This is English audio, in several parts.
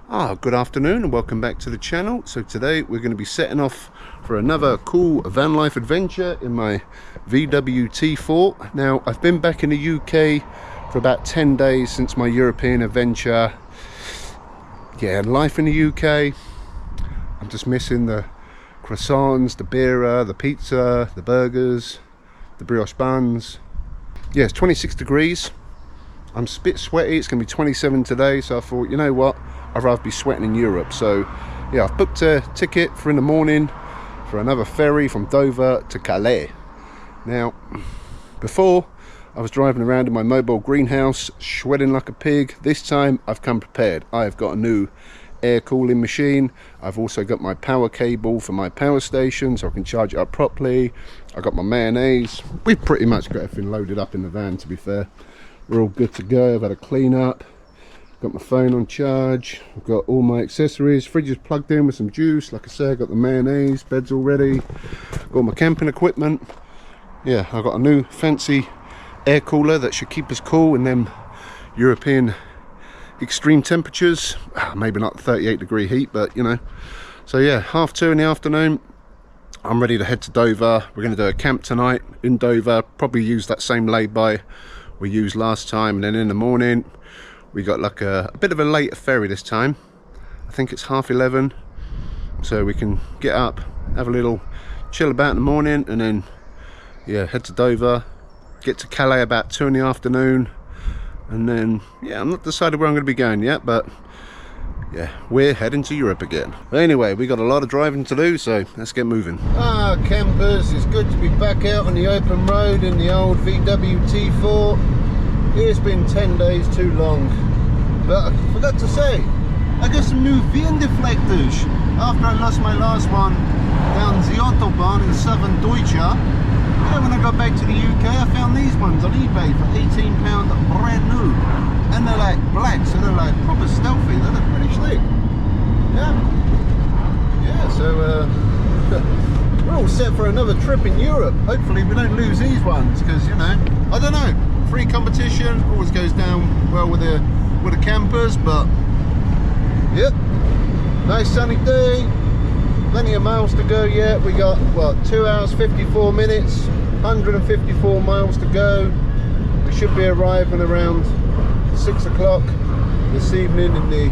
Good afternoon and welcome back to the channel. So today we're going to be setting off for another cool van life adventure in my VW T4. Now I've been back in the UK for about 10 days since my European adventure. Yeah, life in the UK, I'm just missing the croissants, the beer, the pizza, the burgers, the brioche buns. Yeah, it's 26 degrees. I'm a bit sweaty. It's going to be 27 today, so I thought, you know what, I'd rather be sweating in Europe. So yeah, I've booked a ticket for in the morning for another ferry from Dover to Calais. Now, before I was driving around in my mobile greenhouse, sweating like a pig. This time I've come prepared. I've got a new air cooling machine. I've also got my power cable for my power station so I can charge it up properly. I've got my mayonnaise. We've pretty much got everything loaded up in the van, to be fair. We're all good to go. I've had a clean up, got my phone on charge, I've got all my accessories, fridge is plugged in with some juice, like I said, I've got the mayonnaise, bed's all ready, got all my camping equipment. Yeah, I've got a new fancy air cooler that should keep us cool in them European extreme temperatures. Maybe not 38 degree heat, but you know. So yeah, 2:30 in the afternoon, I'm ready to head to Dover. We're going to do a camp tonight in Dover, probably use that same lay-by we used last time, and then in the morning we got like a bit of a later ferry this time. I think it's 11:30, so we can get up, have a little chill about in the morning, and then yeah, head to Dover, get to Calais about 2 in the afternoon, and then yeah, I'm not decided where I'm going to be going yet, but yeah, we're heading to Europe again. But anyway, we got a lot of driving to do, so let's get moving. Campers, it's good to be back out on the open road in the old VW T4. It's been 10 days too long, but I forgot to say, I got some new VN deflectors after I lost my last one down the Autobahn in southern Deutsche. Yeah, when I got back to the UK, I found these ones on eBay for £18 brand new. And they're like black, so they're like proper stealthy. They look pretty slick. Yeah, so we're all set for another trip in Europe. Hopefully we don't lose these ones, because you know, I don't know, free competition always goes down well with the campers. But yep, nice sunny day, plenty of miles to go yet. We got what, 2 hours 54 minutes, 154 miles to go. We should be arriving around 6 o'clock this evening in the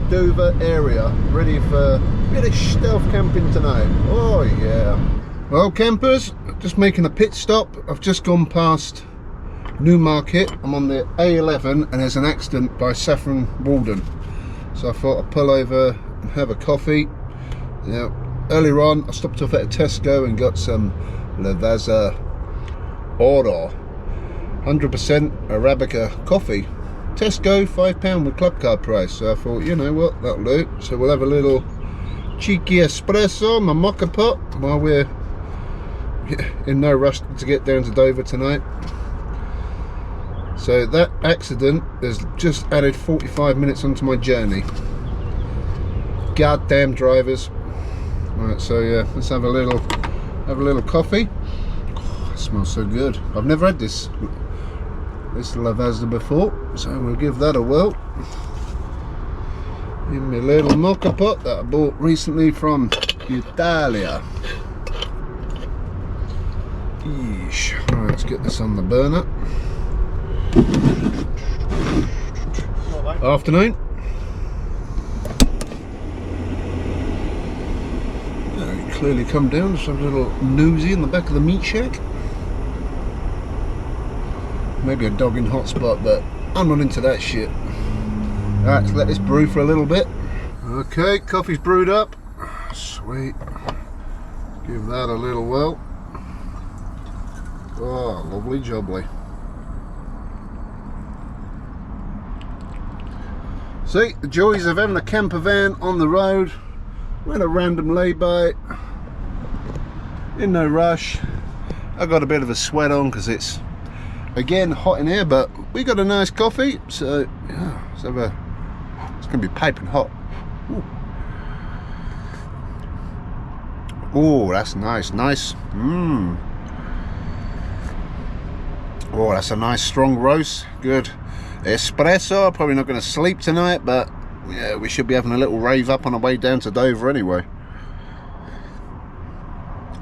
Dover area, ready for a bit of stealth camping tonight. Oh yeah. Well campers, just making a pit stop. I've just gone past Newmarket. I'm on the A11 and there's an accident by Saffron Walden, so I thought I'd pull over and have a coffee. Now, earlier on I stopped off at a Tesco and got some Lavazza Oro 100% Arabica coffee. Tesco, £5 with club card price, so I thought, you know what, that'll do. So we'll have a little cheeky espresso, my mocha pot, while we're in no rush to get down to Dover tonight. So that accident has just added 45 minutes onto my journey. Goddamn drivers. Right, so yeah, let's have a little coffee. Oh, it smells so good. I've never had this Lavazza before, so we'll give that a whirl. Give me a little mocha pot that I bought recently from Italia. Yeesh. Right, let's get this on the burner. Afternoon. Clearly come down, just have a little nosy in the back of the meat shack. Maybe a dog in hotspot, but I'm not into that shit. Alright, let's let this brew for a little bit. Okay, coffee's brewed up. Sweet. Give that a little whirl. Oh, lovely jubbly. See, the joys of having a camper van on the road. We're in a random lay-by. In no rush. I got a bit of a sweat on because it's again hot in here, but we got a nice coffee, so yeah, let's have a, it's gonna be piping hot. Oh, that's nice. Oh, that's a nice strong roast. Good espresso. Probably not going to sleep tonight, but yeah, we should be having a little rave up on our way down to Dover anyway.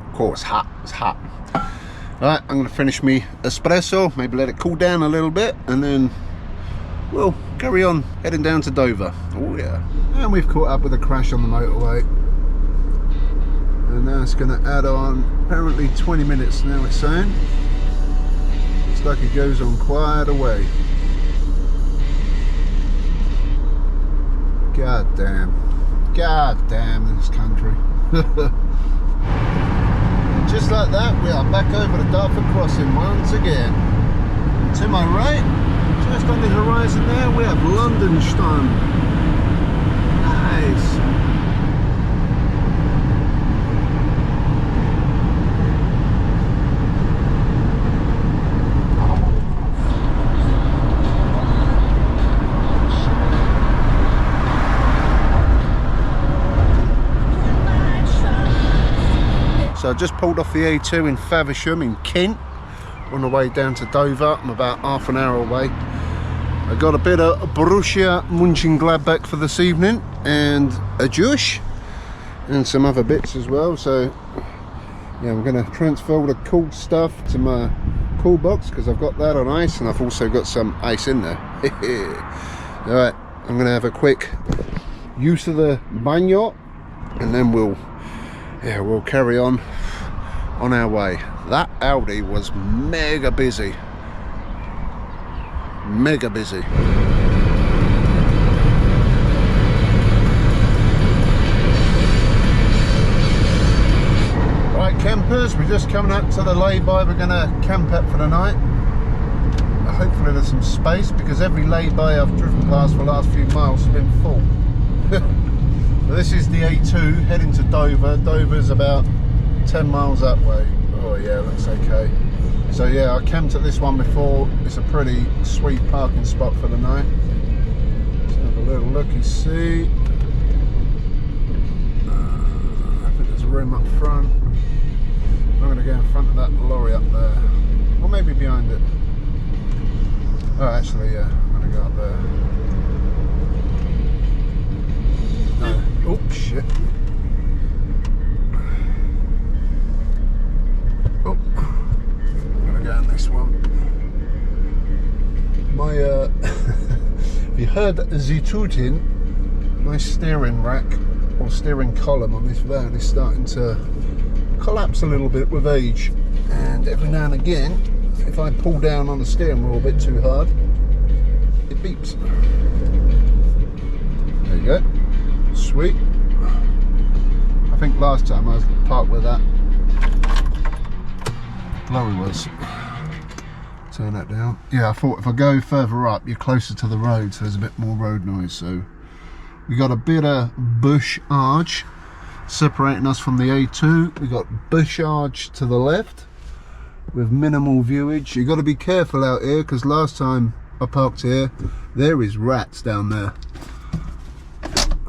Of course, hot. It's hot. Right, I'm going to finish me espresso, maybe let it cool down a little bit, and then we'll carry on heading down to Dover. Oh yeah. And we've caught up with a crash on the motorway. And now it's going to add on apparently 20 minutes now, it's saying. Looks like it goes on quite a way. God damn this country. Just like that, we are back over the Dartford crossing once again. And to my right, just on the horizon there, we have Londonstone. Nice. So I just pulled off the A2 in Faversham in Kent on the way down to Dover. I'm about half an hour away. I got a bit of Borussia Mönchengladbach for this evening and a juice and some other bits as well. So yeah, I'm going to transfer all the cool stuff to my cool box because I've got that on ice and I've also got some ice in there. Alright, I'm going to have a quick use of the bagnot and then we'll carry on our way. That Audi was mega busy. Mega busy. Right, campers, we're just coming up to the lay-by. We're going to camp up for the night. Hopefully there's some space because every lay-by I've driven past for the last few miles has been full. This is the A2 heading to Dover. Dover's about 10 miles that way. Oh yeah, looks okay. So yeah, I camped at this one before. It's a pretty sweet parking spot for the night. Let's have a little look and see. I think there's room up front. I'm going to go in front of that lorry up there. Or maybe behind it. Oh, actually, yeah, I'm going to go up there. No. Oh shit. Oh, I'm gonna go on this one. My if you heard the tooting, my steering rack or steering column on this van is starting to collapse a little bit with age, and every now and again if I pull down on the steering wheel a bit too hard it beeps. There you go. Sweet. I think last time I was parked where that lorry was. Turn that down. Yeah, I thought if I go further up you're closer to the road so there's a bit more road noise. So we got a bit of bush arch separating us from the A2. We got bush arch to the left with minimal viewage. You got to be careful out here because last time I parked here there is rats down there.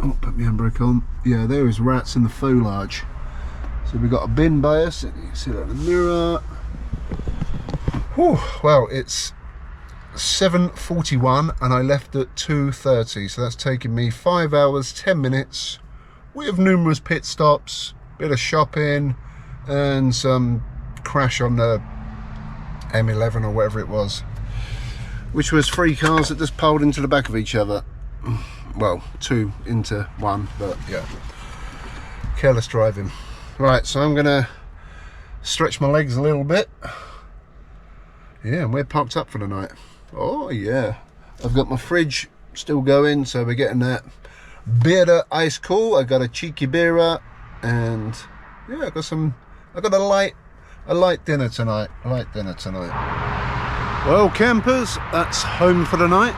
Oh, put my handbrake on. Yeah, there is rats in the foliage. So we've got a bin by us, and you can see that in the mirror. Whew, well, it's 7:41 and I left at 2:30, so that's taken me 5 hours, 10 minutes with numerous pit stops, bit of shopping, and some crash on the M11 or whatever it was, which was 3 cars that just piled into the back of each other. Well, 2 into 1, but yeah, careless driving. Right, so I'm gonna stretch my legs a little bit. Yeah, and we're parked up for the night. Oh yeah, I've got my fridge still going, so we're getting that beer ice cool. I got a cheeky beer, and yeah, I got a light dinner tonight. Well, campers, that's home for the night.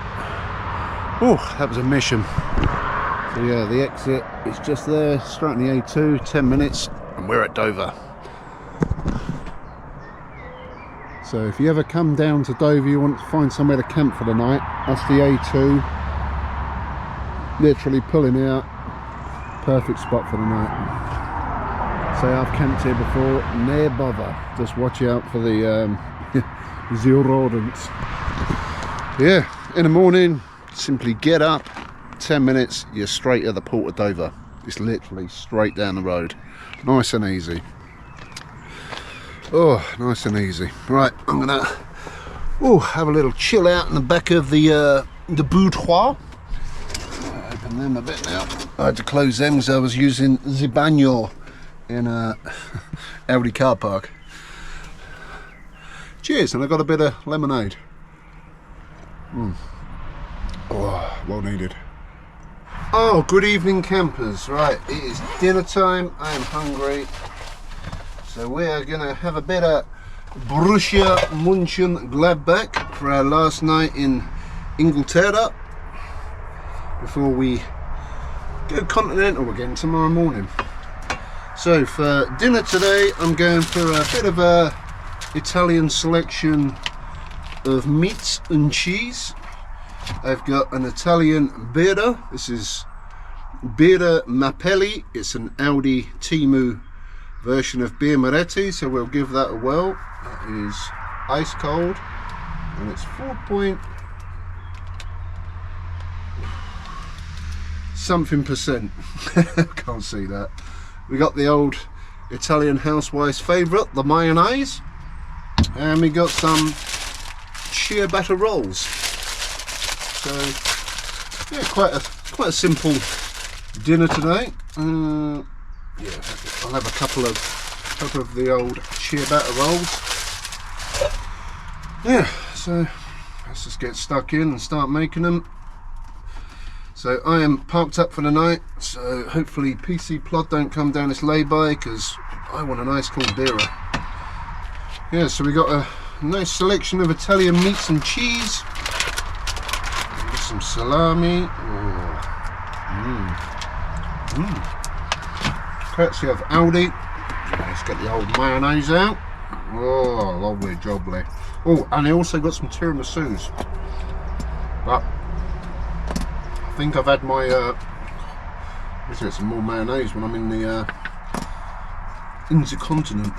Oh, that was a mission. So yeah, the exit is just there, straight on the A2, 10 minutes, and we're at Dover. So if you ever come down to Dover, you want to find somewhere to camp for the night, that's the A2. Literally pulling out, perfect spot for the night. So I've camped here before, never bother. Just watch out for the the rodents. Yeah, in the morning, simply get up, 10 minutes, you're straight at the Port of Dover. It's literally straight down the road. Nice and easy. Oh, nice and easy. Right, I'm gonna have a little chill out in the back of the boudoir. Open them a bit now. I had to close them because I was using the bagnole in a Audi car park. Cheers, and I got a bit of lemonade. Oh, well needed. Oh, good evening, campers. Right, it is dinner time. I am hungry. So we are going to have a bit of Borussia Mönchengladbach for our last night in Inglaterra before we go continental again tomorrow morning. So for dinner today, I'm going for a bit of a Italian selection of meats and cheese. I've got an Italian birra. This is birra Mapelli. It's an Audi Timu version of Birra Moretti, so we'll give that a whirl. That is ice cold, and it's 4.something%. Can't see that. We got the old Italian housewife's favourite, the mayonnaise, and we got some ciabatta rolls. So yeah, quite a simple dinner today. Yeah, I'll have a couple of the old ciabatta rolls. Yeah, so let's just get stuck in and start making them. So I am parked up for the night, so hopefully PC Plod don't come down this lay-by because I want a nice cool birra. Yeah, so we got a nice selection of Italian meats and cheese. Get some salami. Courtesy of Audi. Let's get the old mayonnaise out. Oh, lovely jubbly. Oh, and I also got some tiramisus. But I think I've had my let's get some more mayonnaise when I'm in the intercontinent,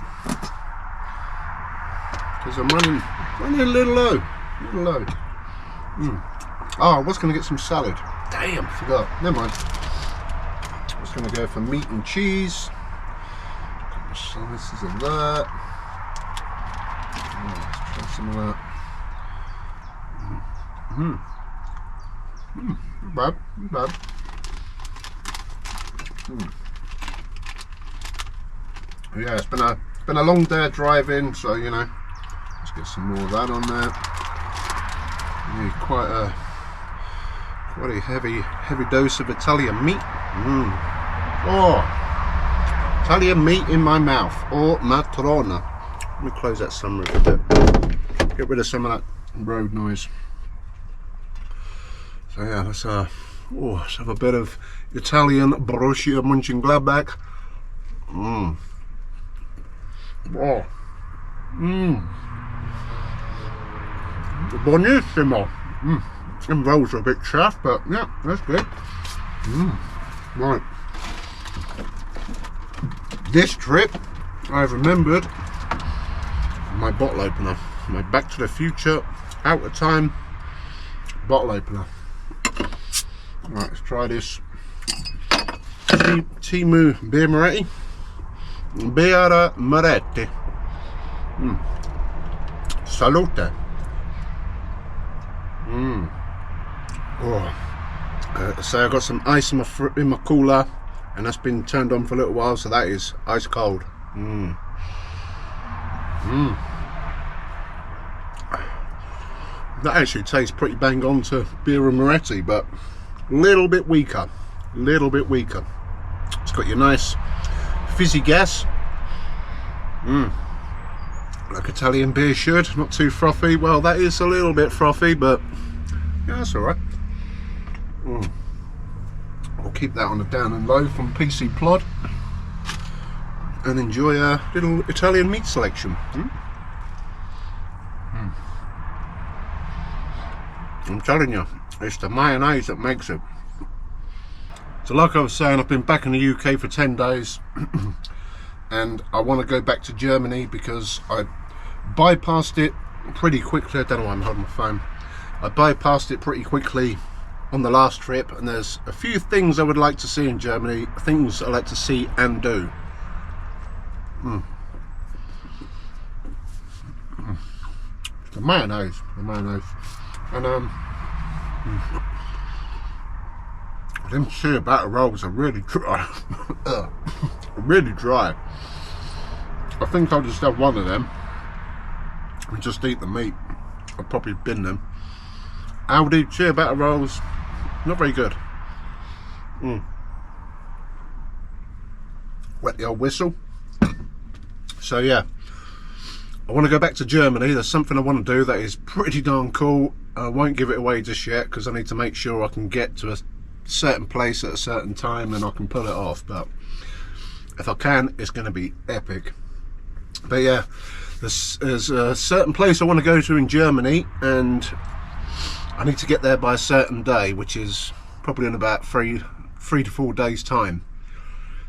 because I'm running a little low. Oh, I was going to get some salad. Damn, forgot. Never mind. I was going to go for meat and cheese. A couple of slices of that. Oh, let's try some of that. Not bad. Yeah, it's been a long day of driving, so you know, let's get some more of that on there. Yeah, quite a heavy dose of Italian meat. Oh, Italian meat in my mouth. Oh, matrona. Let me close that sunroof a bit. Get rid of some of that road noise. So yeah, let's have a bit of Italian Borussia Mönchengladbach. Buonissimo. Them rolls are a bit chaff, but yeah, that's good. Right. This trip, I've remembered my bottle opener. My Back to the Future, out of time bottle opener. Right, let's try this Timu Birra Moretti. Birra Moretti. Salute. So I got some ice in my cooler, and that's been turned on for a little while, so that is ice cold. That actually tastes pretty bang on to Birra Moretti, but a little bit weaker. It's got your nice fizzy gas, like Italian beer should. Not too frothy. Well, that is a little bit frothy, but yeah, that's all right. I'll keep that on the down and low from PC Plod and enjoy a little Italian meat selection. I'm telling you, it's the mayonnaise that makes it. So like I was saying, I've been back in the UK for 10 days and I want to go back to Germany because I bypassed it pretty quickly. I don't know why I'm holding my phone. I bypassed it pretty quickly on the last trip, and there's a few things I would like to see in Germany, things I like to see and do. The mayonnaise, and them ciabatta rolls are really dry. Really dry. I think I'll just have one of them and just eat the meat. I'll probably bin them. Aldi ciabatta rolls, not very good. Wet the old whistle. So yeah, I want to go back to Germany. There's something I want to do that is pretty darn cool. I won't give it away just yet because I need to make sure I can get to a certain place at a certain time and I can pull it off, but if I can, it's going to be epic. But yeah, there's a certain place I want to go to in Germany, and I need to get there by a certain day, which is probably in about three to 4 days time.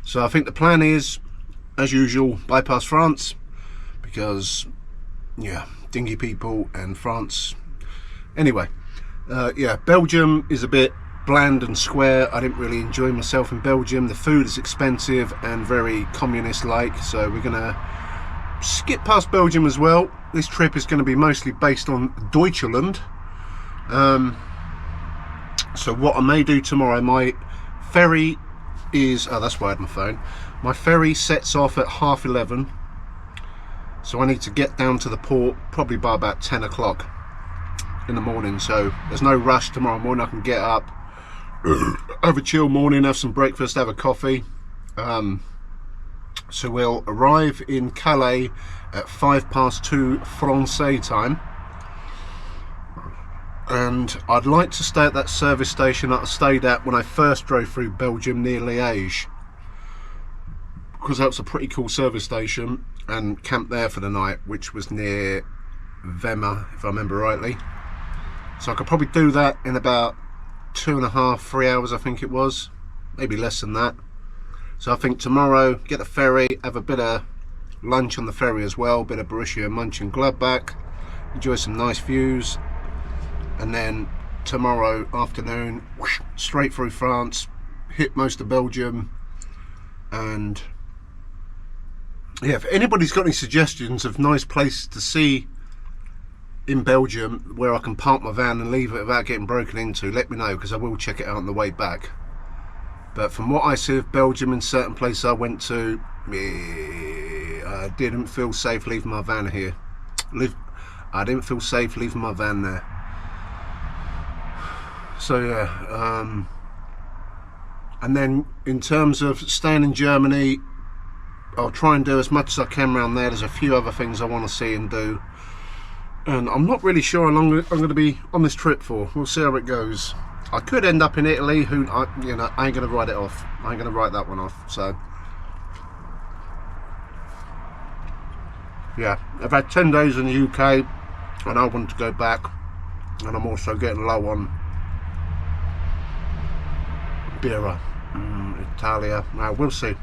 So I think the plan is, as usual, bypass France, because yeah, dingy people and France. Anyway, yeah, Belgium is a bit bland and square. I didn't really enjoy myself in Belgium. The food is expensive and very communist-like, so we're gonna skip past Belgium as well. This trip is going to be mostly based on Deutschland. So what I may do tomorrow, my ferry is, oh, that's why I had my phone. My ferry sets off at 11:30, so I need to get down to the port probably by about 10 o'clock in the morning, so there's no rush tomorrow morning. I can get up, have a chill morning, have some breakfast, have a coffee. So we'll arrive in Calais at 2:05 Francais time, and I'd like to stay at that service station that I stayed at when I first drove through Belgium near Liège, because that was a pretty cool service station, and camp there for the night, which was near Weimar, if I remember rightly. So I could probably do that in about 2.5 to 3 hours, I think it was, maybe less than that. So I think tomorrow, get the ferry, have a bit of lunch on the ferry as well, a bit of Borussia Mönchengladbach, enjoy some nice views, and then tomorrow afternoon, whoosh, straight through France, hit most of Belgium. And yeah, if anybody's got any suggestions of nice places to see in Belgium where I can park my van and leave it without getting broken into, let me know, because I will check it out on the way back. But from what I see of Belgium in certain places I went to, I didn't feel safe leaving my van here. I didn't feel safe leaving my van there. So yeah, and then in terms of staying in Germany, I'll try and do as much as I can around there. There's a few other things I want to see and do, and I'm not really sure how long I'm going to be on this trip for. We'll see how it goes. I could end up in Italy. I ain't gonna write it off. I ain't gonna write that one off. So yeah, I've had 10 days in the UK, and I want to go back. And I'm also getting low on Birra, Italia. Now we'll see.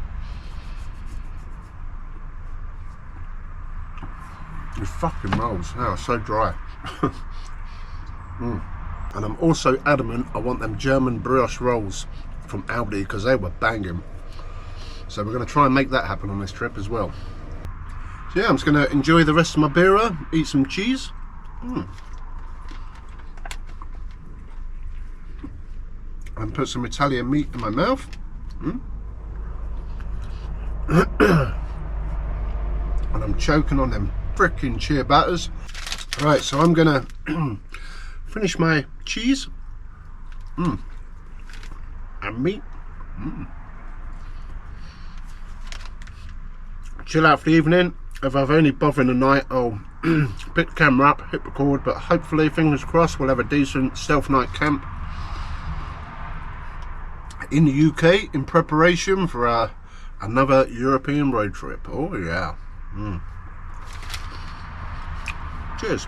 These fucking rolls, oh, so dry. And I'm also adamant I want them German brioche rolls from Aldi, because they were banging. So we're going to try and make that happen on this trip as well. So yeah, I'm just going to enjoy the rest of my birra, eat some cheese. And put some Italian meat in my mouth. And I'm choking on them frickin' ciabattas. Right, so I'm going to finish my cheese and meat. Chill out for the evening. If I've only bothered the night, I'll pick the camera up, hit record, but hopefully, fingers crossed, we'll have a decent stealth night camp in the UK in preparation for another European road trip. Oh yeah. Cheers.